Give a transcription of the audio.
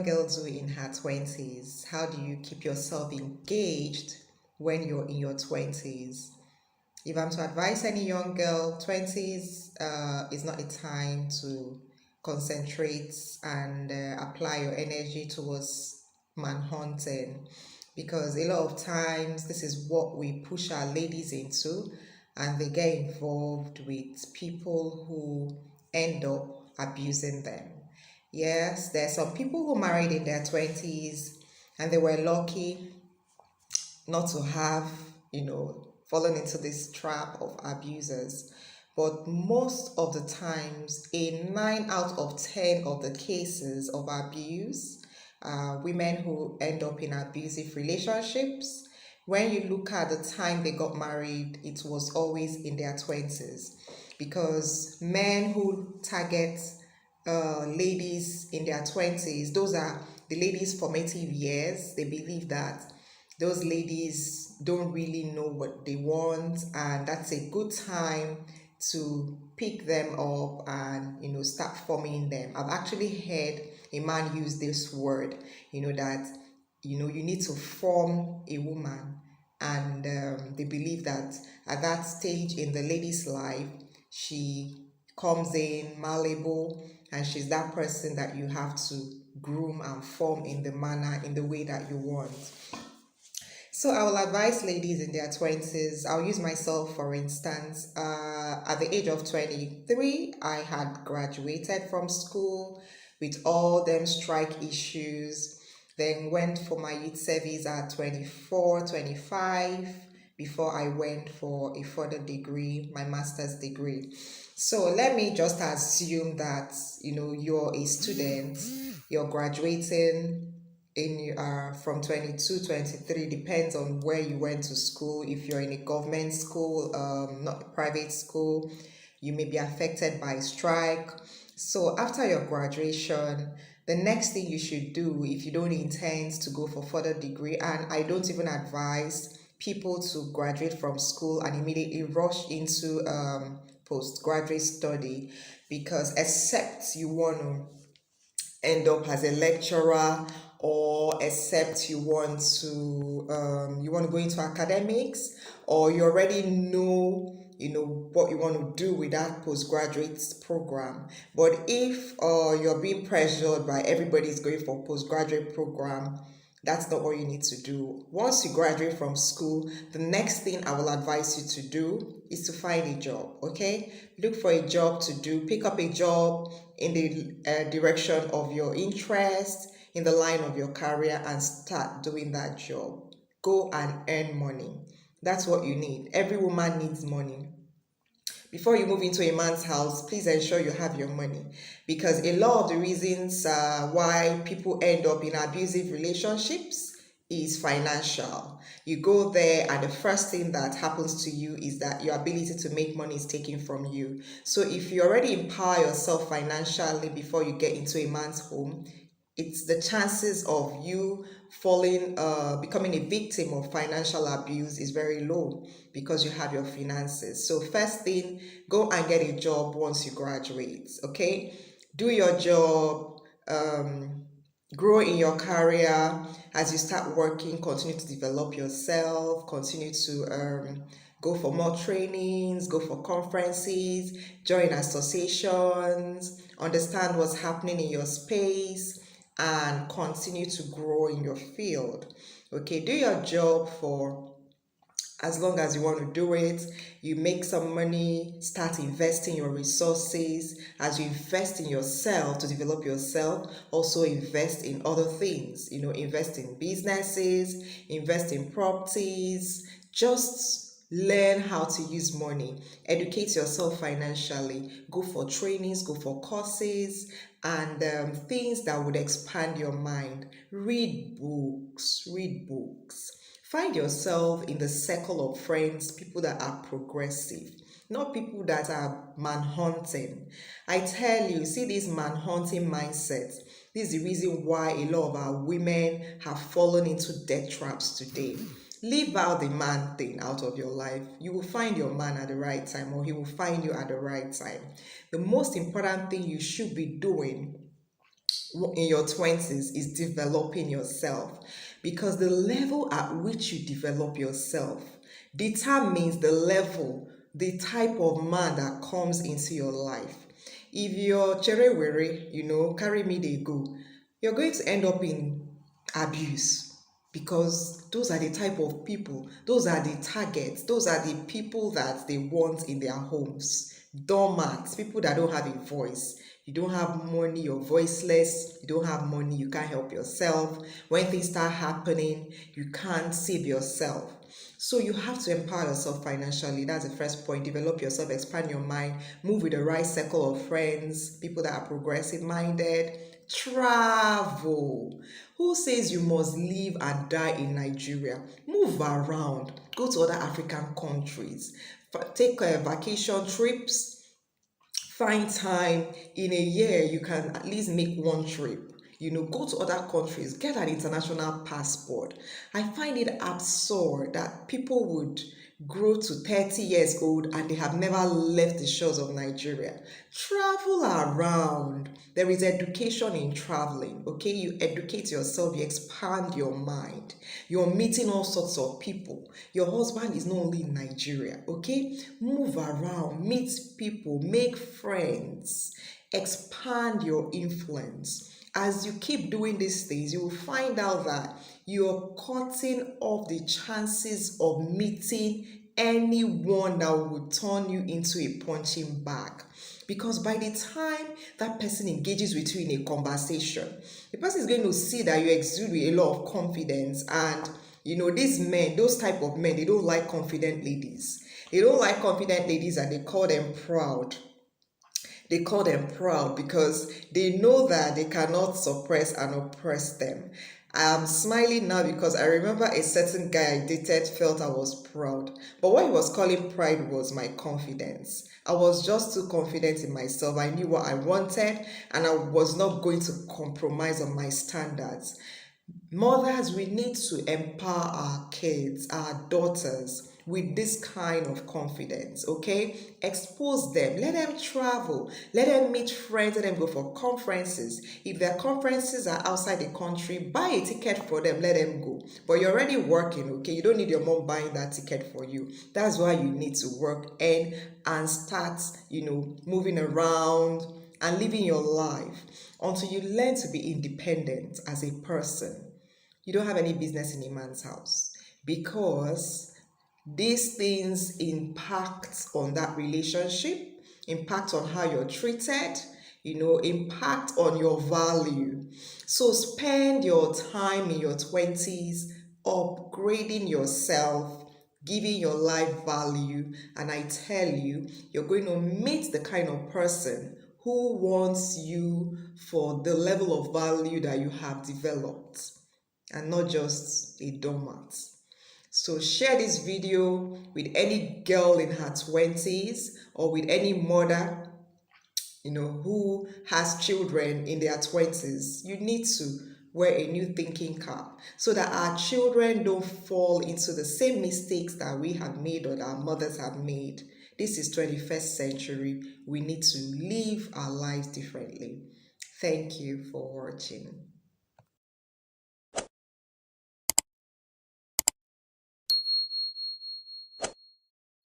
girl do in her 20s? How do you keep yourself engaged when you're in your 20s? If I'm to advise any young girl, 20s is not a time to concentrate and apply your energy towards manhunting, because a lot of times this is what we push our ladies into, and they get involved with people who end up abusing them. Yes, there's some people who married in their 20s and they were lucky not to have, fallen into this trap of abusers. But most of the times, in 9 out of 10 of the cases of abuse, women who end up in abusive relationships, when you look at the time they got married, it was always in their 20s. Because men who target ladies in their 20s, those are the ladies' formative years. They believe that those ladies don't really know what they want, and that's a good time to pick them up and start forming them. I've actually heard a man use this word, that you need to form a woman, and they believe that at that stage in the lady's life, she comes in malleable, and she's that person that you have to groom and form in the way that you want. So I will advise ladies in their 20s. I'll use myself for instance. At the age of 23, I had graduated from school with all them strike issues. Then went for my youth service at 24, 25 before I went for a further degree, my master's degree. So let me just assume that you're a student, you're graduating in from 22, 23, depends on where you went to school. If you're in a government school, not a private school, you may be affected by strike. So after your graduation, the next thing you should do, if you don't intend to go for further degree, and I don't even advise people to graduate from school and immediately rush into postgraduate study, because except you want to end up as a lecturer, or except you want to go into academics, or you already know what you want to do with that postgraduate program. But if you're being pressured by everybody's going for postgraduate program, that's not what you need to do. Once you graduate from school, the next thing I will advise you to do is to find a job, okay? Look for a job to do. Pick up a job in the direction of your interest, in the line of your career, and start doing that job. Go and earn money. That's what you need. Every woman needs money. Before you move into a man's house, please ensure you have your money, because a lot of the reasons why people end up in abusive relationships is financial. You go there and the first thing that happens to you is that your ability to make money is taken from you. So if you already empower yourself financially before you get into a man's home, it's the chances of you becoming a victim of financial abuse is very low, because you have your finances. So first thing, go and get a job once you graduate, okay? Do your job, grow in your career. As you start working, continue to develop yourself, continue to go for more trainings, go for conferences, join associations, understand what's happening in your space, and continue to grow in your field. Okay, do your job for as long as you want to do it. You make some money, start investing your resources. As you invest in yourself to develop yourself, also invest in other things. Invest in businesses, invest in properties. Just learn how to use money. Educate yourself financially. Go for trainings, go for courses, and things that would expand your mind. Read books. Find yourself in the circle of friends, people that are progressive, not people that are manhunting. I tell you, see, this manhunting mindset, this is the reason why a lot of our women have fallen into death traps today. Leave out the man thing out of your life. You will find your man at the right time, or he will find you at the right time. The most important thing you should be doing in your 20s is developing yourself, because the level at which you develop yourself determines the level, the type of man that comes into your life. If you're cherewere, carry me they go, you're going to end up in abuse, because those are the type of people, those are the targets, those are the people that they want in their homes. Doormats, people that don't have a voice. You don't have money, you're voiceless. You don't have money, you can't help yourself. When things start happening, you can't save yourself. So you have to empower yourself financially. That's the first point. Develop yourself, expand your mind, move with the right circle of friends, people that are progressive minded. Travel. Who says you must live and die in Nigeria? Move around. Go to other African countries. Take vacation trips. Find time in a year, you can at least make one trip. Go to other countries, get an international passport. I find it absurd that people would grow to 30 years old and they have never left the shores of Nigeria. Travel around. There is education in traveling, okay? You educate yourself, you expand your mind. You're meeting all sorts of people. Your husband is not only in Nigeria, okay? Move around, meet people, make friends, expand your influence. As you keep doing these things, you will find out that you're cutting off the chances of meeting anyone that would turn you into a punching bag. Because by the time that person engages with you in a conversation, the person is going to see that you exude with a lot of confidence. And these men, those type of men, they don't like confident ladies. They don't like confident ladies, and they call them proud. They call them proud because they know that they cannot suppress and oppress them. I'm smiling now because I remember a certain guy I dated felt I was proud. But what he was calling pride was my confidence. I was just too confident in myself. I knew what I wanted and I was not going to compromise on my standards. Mothers, we need to empower our kids, our daughters, with this kind of confidence, okay? Expose them, let them travel, let them meet friends, let them go for conferences. If their conferences are outside the country, buy a ticket for them, let them go. But you're already working, okay? You don't need your mom buying that ticket for you. That's why you need to work and start, moving around and living your life until you learn to be independent as a person. You don't have any business in a man's house, because these things impact on that relationship, impact on how you're treated, impact on your value. So spend your time in your 20s upgrading yourself, giving your life value, and I tell you, you're going to meet the kind of person who wants you for the level of value that you have developed, and not just a doormat. So share this video with any girl in her 20s, or with any mother, who has children in their 20s. You need to wear a new thinking cap so that our children don't fall into the same mistakes that we have made or that our mothers have made. This is 21st century. We need to live our lives differently. Thank you for watching.